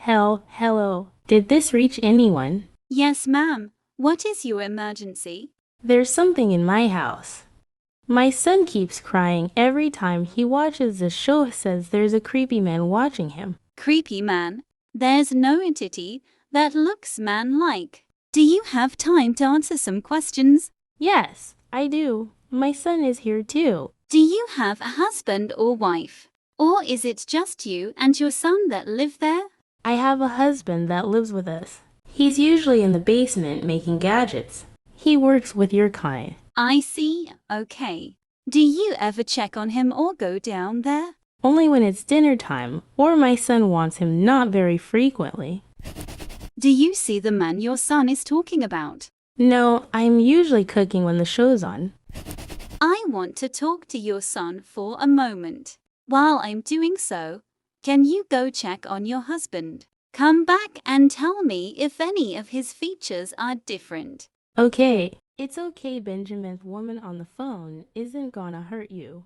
Hello. Did this reach anyone? Yes, ma'am. What is your emergency? There's something in my house. My son keeps crying every time he watches the show. Says there's a creepy man watching him. Creepy man? There's no entity that looks man-like. Do you have time to answer some questions? Yes, I do. My son is here too. Do you have a husband or wife? Or is it just you and your son that live there? I have a husband that lives with us. He's usually in the basement making gadgets. He works with your kind. I see. Okay. Do you ever check on him or go down there? Only when it's dinner time, or my son wants him, not very frequently. Do you see the man your son is talking about? No, I'm usually cooking when the show's on. I want to talk to your son for a moment. While I'm doing so, can you go check on your husband? Come back and tell me if any of his features are different. Okay. It's okay, Benjamin. The woman on the phone isn't gonna hurt you.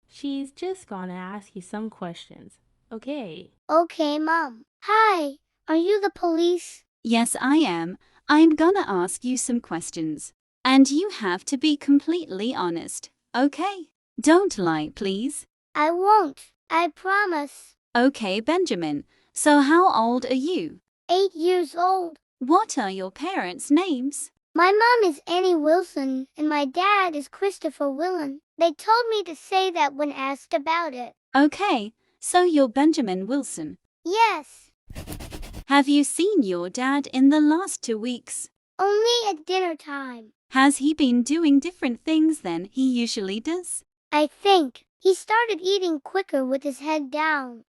She's just gonna ask you some questions. Okay. Okay, Mom. Hi, are you the police? Yes, I am. I'm gonna ask you some questions. And you have to be completely honest, okay? Don't lie, please. I won't. I promise. Okay, Benjamin. So how old are you? 8 years old. What are your parents' names? My mom is Annie Wilson and my dad is Christopher Willen. They told me to say that when asked about it. Okay, so you're Benjamin Wilson. Yes. Have you seen your dad in the last 2 weeks? Only at dinner time. Has he been doing different things than he usually does? I think he started eating quicker with his head down.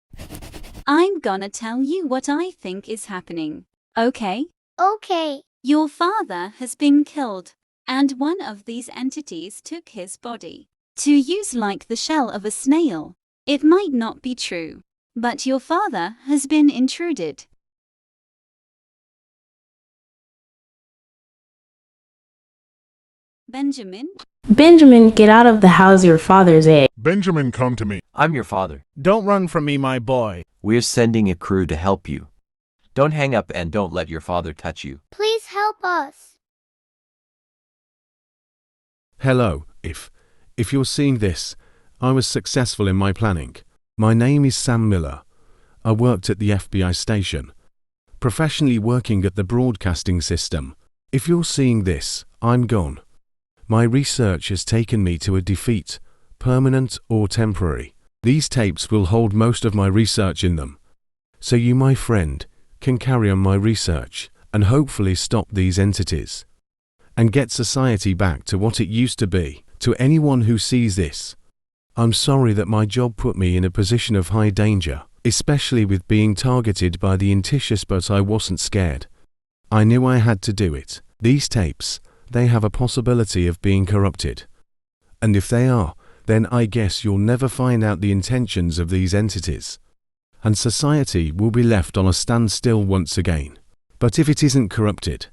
I'm gonna tell you what I think is happening, okay? Okay. Your father has been killed, and one of these entities took his body to use like the shell of a snail. It might not be true, but your father has been intruded. Benjamin? Benjamin, get out of the house. Your father's egg. Benjamin, come to me. I'm your father. Don't run from me, my boy. We're sending a crew to help you. Don't hang up and don't let your father touch you. Please help us. Hello, if you're seeing this, I was successful in my planning. My name is Sam Miller. I worked at the FBI station, professionally working at the broadcasting system. If you're seeing this, I'm gone. My research has taken me to a defeat, permanent or temporary. These tapes will hold most of my research in them. So you, my friend, can carry on my research and hopefully stop these entities and get society back to what it used to be. To anyone who sees this, I'm sorry that my job put me in a position of high danger, especially with being targeted by the entities, but I wasn't scared. I knew I had to do it. These tapes, they have a possibility of being corrupted. And if they are, then I guess you'll never find out the intentions of these entities. And society will be left on a standstill once again. But if it isn't corrupted,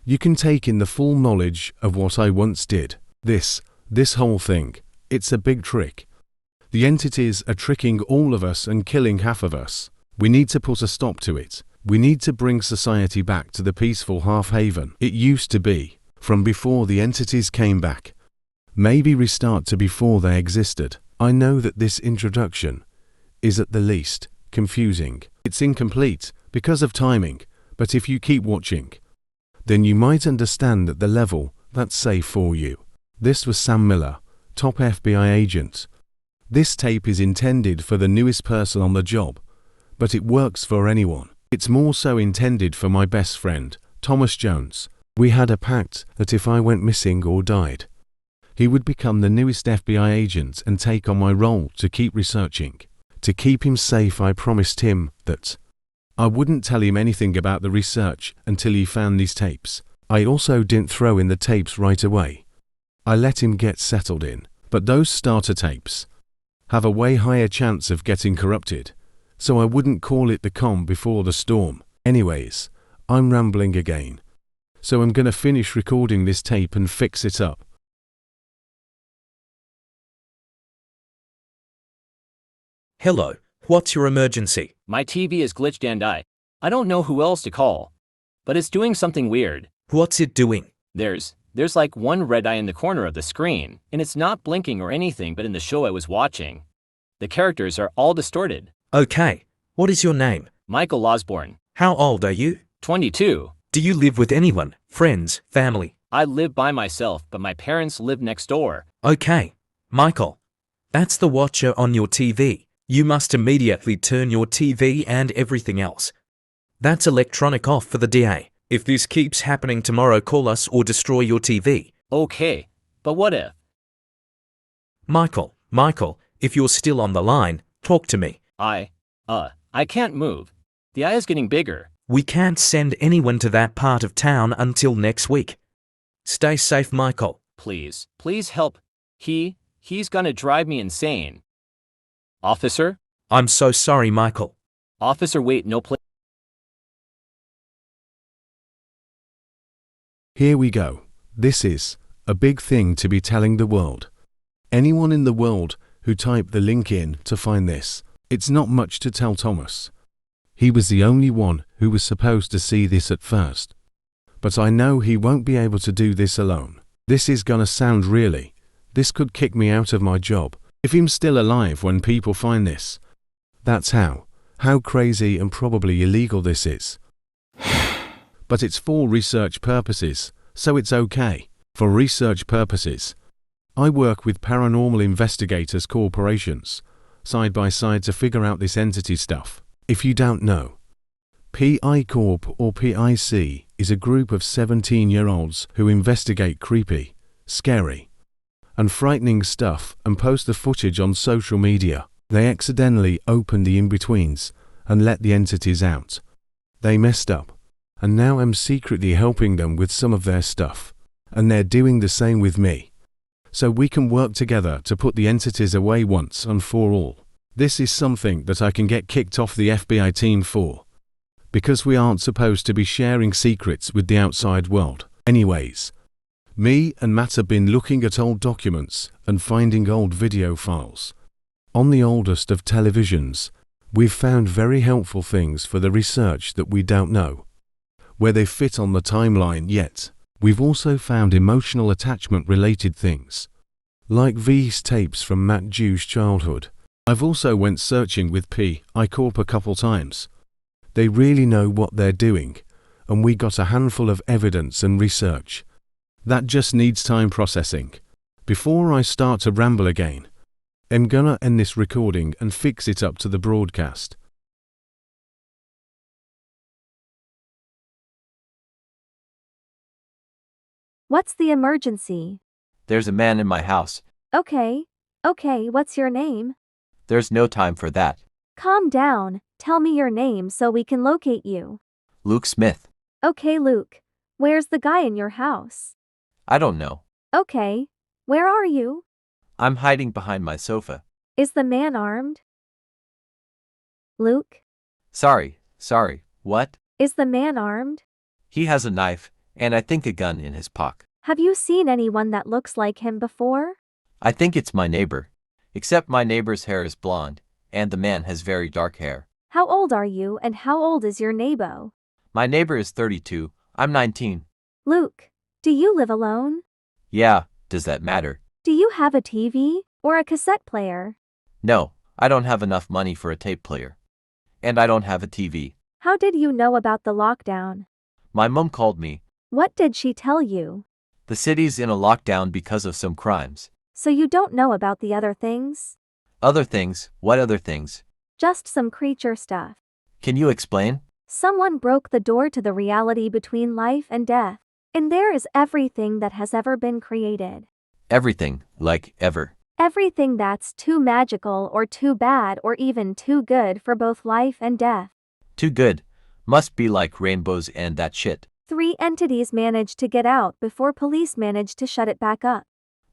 you can take in the full knowledge of what I once did. This whole thing, it's a big trick. The entities are tricking all of us and killing half of us. We need to put a stop to it. We need to bring society back to the peaceful half haven it used to be, from before the entities came back. Maybe restart to before they existed. I know that this introduction is at the least confusing. It's incomplete because of timing, but if you keep watching, then you might understand at the level that's safe for you. This was Sam Miller, top FBI agent. This tape is intended for the newest person on the job, but it works for anyone. It's more so intended for my best friend, Thomas Jones. We had a pact that if I went missing or died, he would become the newest FBI agent and take on my role to keep researching. To keep him safe, I promised him that I wouldn't tell him anything about the research until he found these tapes. I also didn't throw in the tapes right away. I let him get settled in. But those starter tapes have a way higher chance of getting corrupted, so I wouldn't call it the calm before the storm. Anyways, I'm rambling again. So I'm gonna finish recording this tape and fix it up. Hello, what's your emergency? My TV is glitched and I don't know who else to call. But it's doing something weird. What's it doing? There's like one red eye in the corner of the screen, and it's not blinking or anything, but in the show I was watching, the characters are all distorted. Okay, what is your name? Michael Osborne. How old are you? 22. Do you live with anyone? Friends? Family? I live by myself, but my parents live next door. Okay, Michael. That's the watcher on your TV. You must immediately turn your TV and everything else. That's electronic off for the day. If this keeps happening tomorrow, call us or destroy your TV. Okay, but what if? Michael, if you're still on the line, talk to me. I can't move. The eye is getting bigger. We can't send anyone to that part of town until next week. Stay safe, Michael. Please help. He's gonna drive me insane. Officer? I'm so sorry, Michael. Officer, wait, no place. Here we go. This is a big thing to be telling the world. Anyone in the world who typed the link in to find this, it's not much to tell Thomas. He was the only one who was supposed to see this at first. But I know he won't be able to do this alone. This is gonna sound this could kick me out of my job if I'm still alive when people find this. That's how crazy and probably illegal this is. But it's for research purposes, so it's okay. For research purposes, I work with paranormal investigators corporations, side by side to figure out this entity stuff. If you don't know, PI Corp or PIC is a group of 17-year-olds who investigate creepy, scary, and frightening stuff and post the footage on social media. They accidentally opened the in-betweens and let the entities out. They messed up, and now I'm secretly helping them with some of their stuff, and they're doing the same with me. So we can work together to put the entities away once and for all. This is something that I can get kicked off the FBI team for, because we aren't supposed to be sharing secrets with the outside world. Anyways, me and Matt have been looking at old documents and finding old video files. On the oldest of televisions, we've found very helpful things for the research that we don't know where they fit on the timeline yet. We've also found emotional attachment related things, like these tapes from Matt Jew's childhood. I've also went searching with PI Corp a couple times. They really know what they're doing, and we got a handful of evidence and research. That just needs time processing. Before I start to ramble again, I'm gonna end this recording and fix it up to the broadcast. What's the emergency? There's a man in my house. Okay, what's your name? There's no time for that. Calm down, tell me your name so we can locate you. Luke Smith. Okay, Luke. Where's the guy in your house? I don't know. Okay, where are you? I'm hiding behind my sofa. Is the man armed? Luke? Sorry, what? Is the man armed? He has a knife, and I think a gun in his pocket. Have you seen anyone that looks like him before? I think it's my neighbor. Except my neighbor's hair is blonde, and the man has very dark hair. How old are you and how old is your neighbor? My neighbor is 32, I'm 19. Luke, do you live alone? Yeah, does that matter? Do you have a TV or a cassette player? No, I don't have enough money for a tape player. And I don't have a TV. How did you know about the lockdown? My mom called me. What did she tell you? The city's in a lockdown because of some crimes. So you don't know about the other things? Other things? What other things? Just some creature stuff. Can you explain? Someone broke the door to the reality between life and death. And there is everything that has ever been created. Everything, like ever. Everything that's too magical or too bad or even too good for both life and death. Too good. Must be like rainbows and that shit. 3 entities managed to get out before police managed to shut it back up.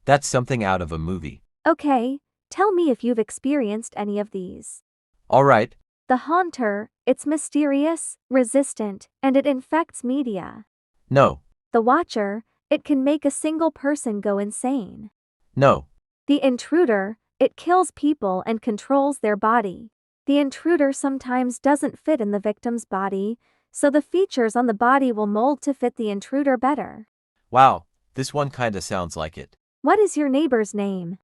That's something out of a movie. Okay, tell me if you've experienced any of these. All right. The Haunter, it's mysterious, resistant, and it infects media. No. The Watcher, it can make a single person go insane. No. The Intruder, it kills people and controls their body. The intruder sometimes doesn't fit in the victim's body, so the features on the body will mold to fit the intruder better. Wow, this one kinda sounds like it. What is your neighbor's name?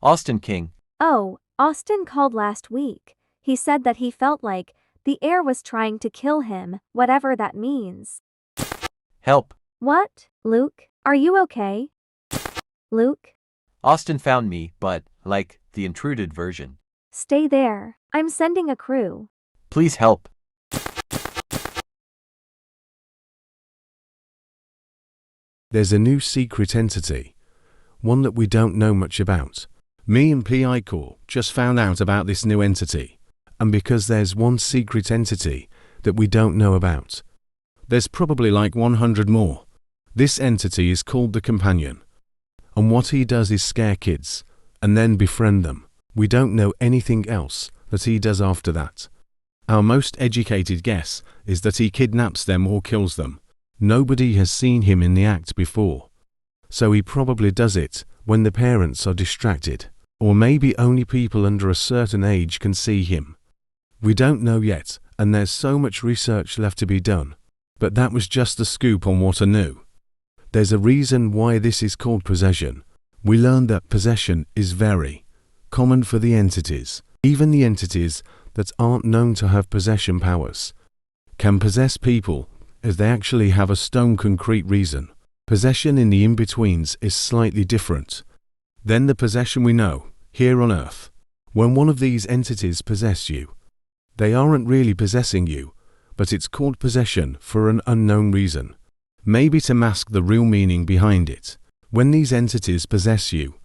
Austin King. Oh, Austin called last week. He said that he felt like the air was trying to kill him, whatever that means. Help. What? Luke? Are you okay? Luke? Austin found me, but, like, the intruded version. Stay there. I'm sending a crew. Please help. There's a new secret entity, one that we don't know much about. Me and PI Corps just found out about this new entity, and because there's one secret entity that we don't know about, there's probably like 100 more. This entity is called the Companion, and what he does is scare kids, and then befriend them. We don't know anything else that he does after that. Our most educated guess is that he kidnaps them or kills them. Nobody has seen him in the act before, so he probably does it when the parents are distracted, or maybe only people under a certain age can see him. We don't know yet, and there's so much research left to be done, but that was just the scoop on what I knew. There's a reason why this is called possession. We learned that possession is very common for the entities. Even the entities that aren't known to have possession powers can possess people, as they actually have a stone concrete reason. Possession in the in-betweens is slightly different than the possession we know here on Earth. When one of these entities possess you, they aren't really possessing you, but it's called possession for an unknown reason, maybe to mask the real meaning behind it. When these entities possess you,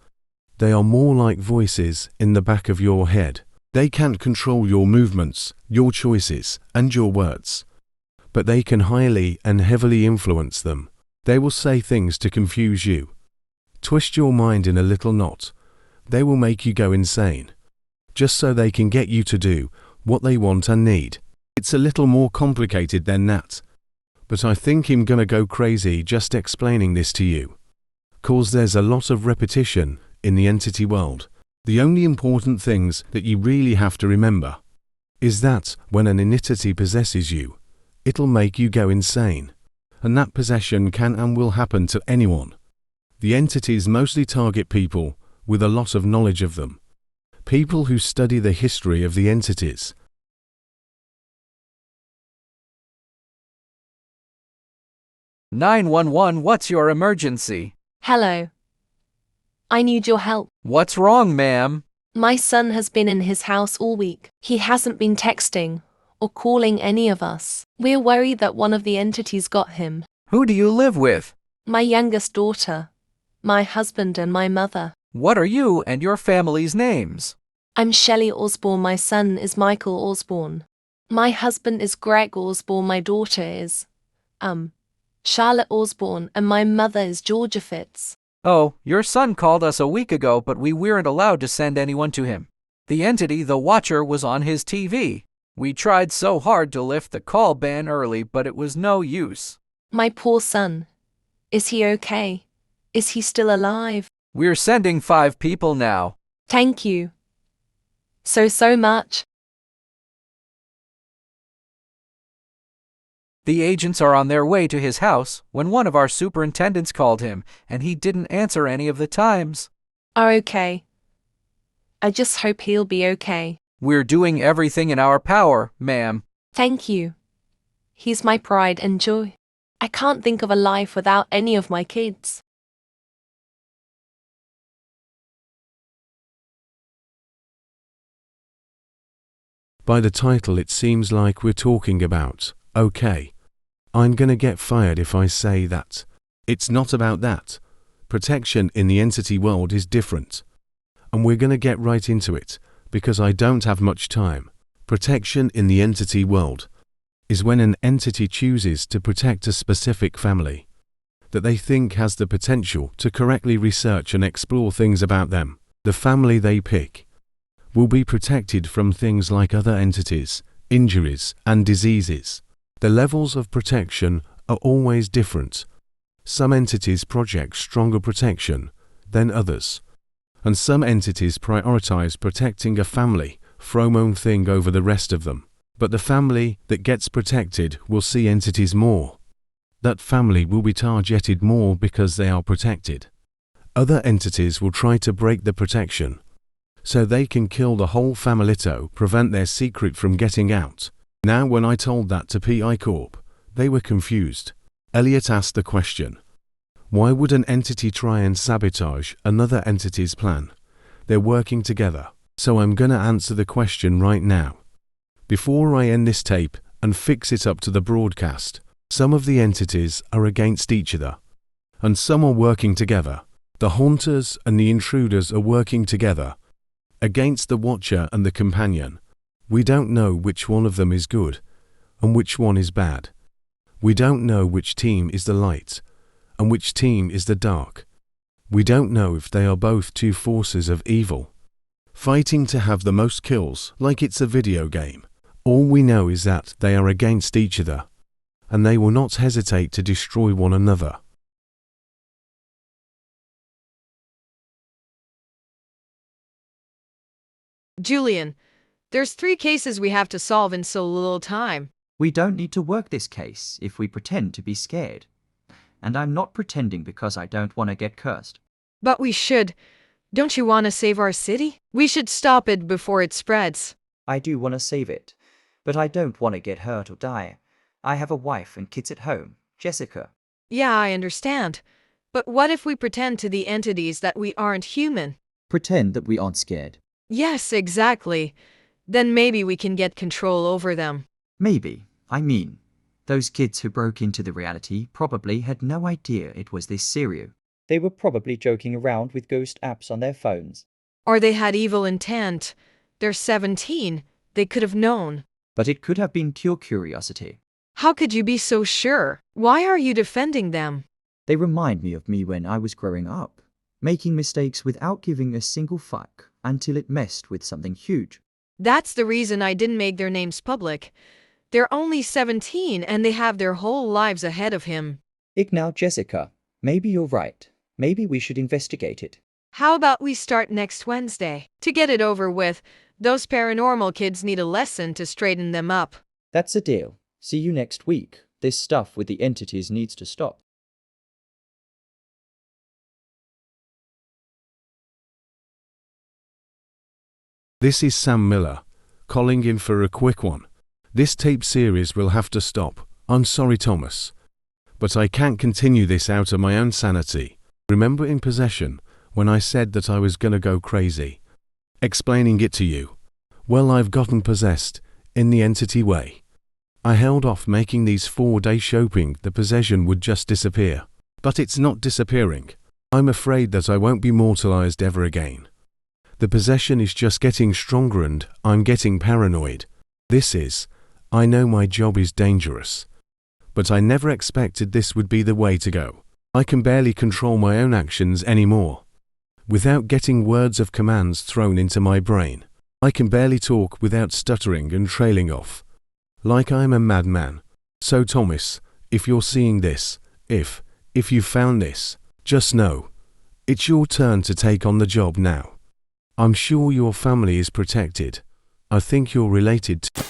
they are more like voices in the back of your head. They can't control your movements, your choices, and your words, but they can highly and heavily influence them. They will say things to confuse you, twist your mind in a little knot. They will make you go insane, just so they can get you to do what they want and need. It's a little more complicated than that, but I think I'm gonna go crazy just explaining this to you, 'cause there's a lot of repetition in the entity world. The only important things that you really have to remember is that when an entity possesses you, it'll make you go insane, and that possession can and will happen to anyone. The entities mostly target people with a lot of knowledge of them, people who study the history of the entities. "911, what's your emergency?" Hello. I need your help. "What's wrong, ma'am?" My son has been in his house all week. He hasn't been texting or calling any of us. We're worried that one of the entities got him. "Who do you live with?" My youngest daughter, my husband, and my mother. "What are you and your family's names?" I'm Shelley Osborne. My son is Michael Osborne. My husband is Greg Osborne. My daughter is, Charlotte Osborne, and my mother is Georgia Fitz. "Oh, your son called us a week ago, but we weren't allowed to send anyone to him. The entity, the Watcher, was on his TV. We tried so hard to lift the call ban early, but it was no use." My poor son. Is he okay? Is he still alive? "We're sending 5 people now." Thank you. So much. The agents are on their way to his house when one of our superintendents called him, and he didn't answer any of the times. Are okay. I just hope he'll be okay. "We're doing everything in our power, ma'am." Thank you. He's my pride and joy. I can't think of a life without any of my kids. By the title, it seems like we're talking about, okay, I'm gonna get fired if I say that. It's not about that. Protection in the entity world is different. And we're gonna get right into it, because I don't have much time. Protection in the entity world is when an entity chooses to protect a specific family that they think has the potential to correctly research and explore things about them. The family they pick will be protected from things like other entities, injuries, and diseases. The levels of protection are always different. Some entities project stronger protection than others, and some entities prioritize protecting a family pheromone thing over the rest of them. But the family that gets protected will see entities more. That family will be targeted more because they are protected. Other entities will try to break the protection, so they can kill the whole family to prevent their secret from getting out. Now when I told that to PI Corp, they were confused. Elliot asked the question, why would an entity try and sabotage another entity's plan? They're working together. So I'm gonna answer the question right now. Before I end this tape and fix it up to the broadcast, some of the entities are against each other, and some are working together. The haunters and the intruders are working together against the watcher and the companion. We don't know which one of them is good and which one is bad. We don't know which team is the light and which team is the dark. We don't know if they are both two forces of evil, fighting to have the most kills like it's a video game. All we know is that they are against each other, and they will not hesitate to destroy one another. Julian, there's 3 cases we have to solve in so little time. We don't need to work this case if we pretend to be scared. And I'm not pretending because I don't want to get cursed. But we should. Don't you want to save our city? We should stop it before it spreads. I do want to save it, but I don't want to get hurt or die. I have a wife and kids at home, Jessica. Yeah, I understand. But what if we pretend to the entities that we aren't human? Pretend that we aren't scared. Yes, exactly. Then maybe we can get control over them. Maybe. I mean, those kids who broke into the reality probably had no idea it was this serious. They were probably joking around with ghost apps on their phones. Or they had evil intent. They're 17. They could have known. But it could have been pure curiosity. How could you be so sure? Why are you defending them? They remind me of me when I was growing up, making mistakes without giving a single fuck until it messed with something huge. That's the reason I didn't make their names public. They're only 17 and they have their whole lives ahead of him. Now, Jessica, maybe you're right. Maybe we should investigate it. How about we start next Wednesday? To get it over with, those paranormal kids need a lesson to straighten them up. That's a deal. See you next week. This stuff with the entities needs to stop. This is Sam Miller, calling in for a quick one. This tape series will have to stop. I'm sorry, Thomas. But I can't continue this out of my own sanity. Remember in Possession, when I said that I was gonna go crazy? Explaining it to you. Well, I've gotten possessed, in the entity way. I held off making these 4-day hoping the possession would just disappear. But it's not disappearing. I'm afraid that I won't be mortalized ever again. The possession is just getting stronger and I'm getting paranoid. I know my job is dangerous. But I never expected this would be the way to go. I can barely control my own actions anymore. Without getting words of commands thrown into my brain, I can barely talk without stuttering and trailing off. Like I'm a madman. So Thomas, if you're seeing this, if you found this, just know, it's your turn to take on the job now. I'm sure your family is protected. I think you're related to,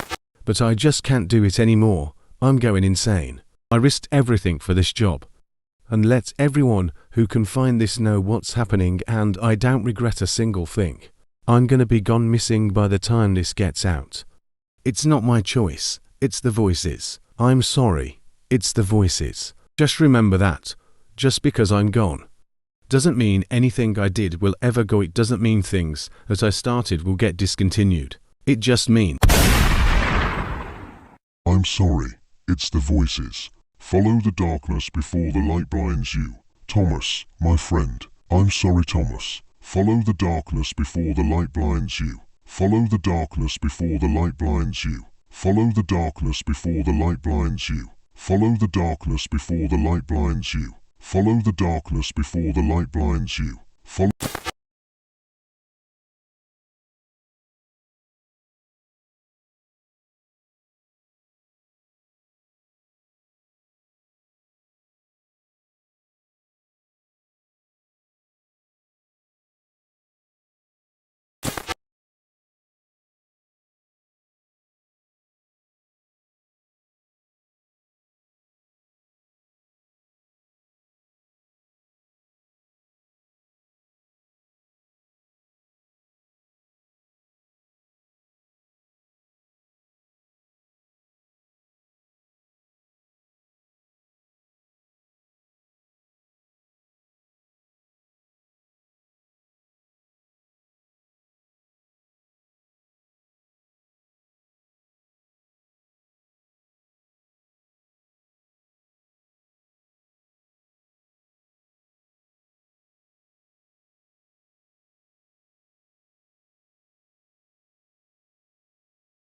but I just can't do it anymore. I'm going insane. I risked everything for this job. And let everyone who can find this know what's happening, and I don't regret a single thing. I'm gonna be gone missing by the time this gets out. It's not my choice, it's the voices. I'm sorry, it's the voices. Just remember that. Just because I'm gone doesn't mean anything I did will ever go. It doesn't mean things that I started will get discontinued. It just means I'm sorry, it's the voices. Follow the darkness before the light blinds you. Thomas, my friend. I'm sorry, Thomas. Follow the darkness before the light blinds you. Follow the darkness before the light blinds you. Follow the darkness before the light blinds you. Follow the darkness before the light blinds you. Follow the darkness before the light blinds you. Follow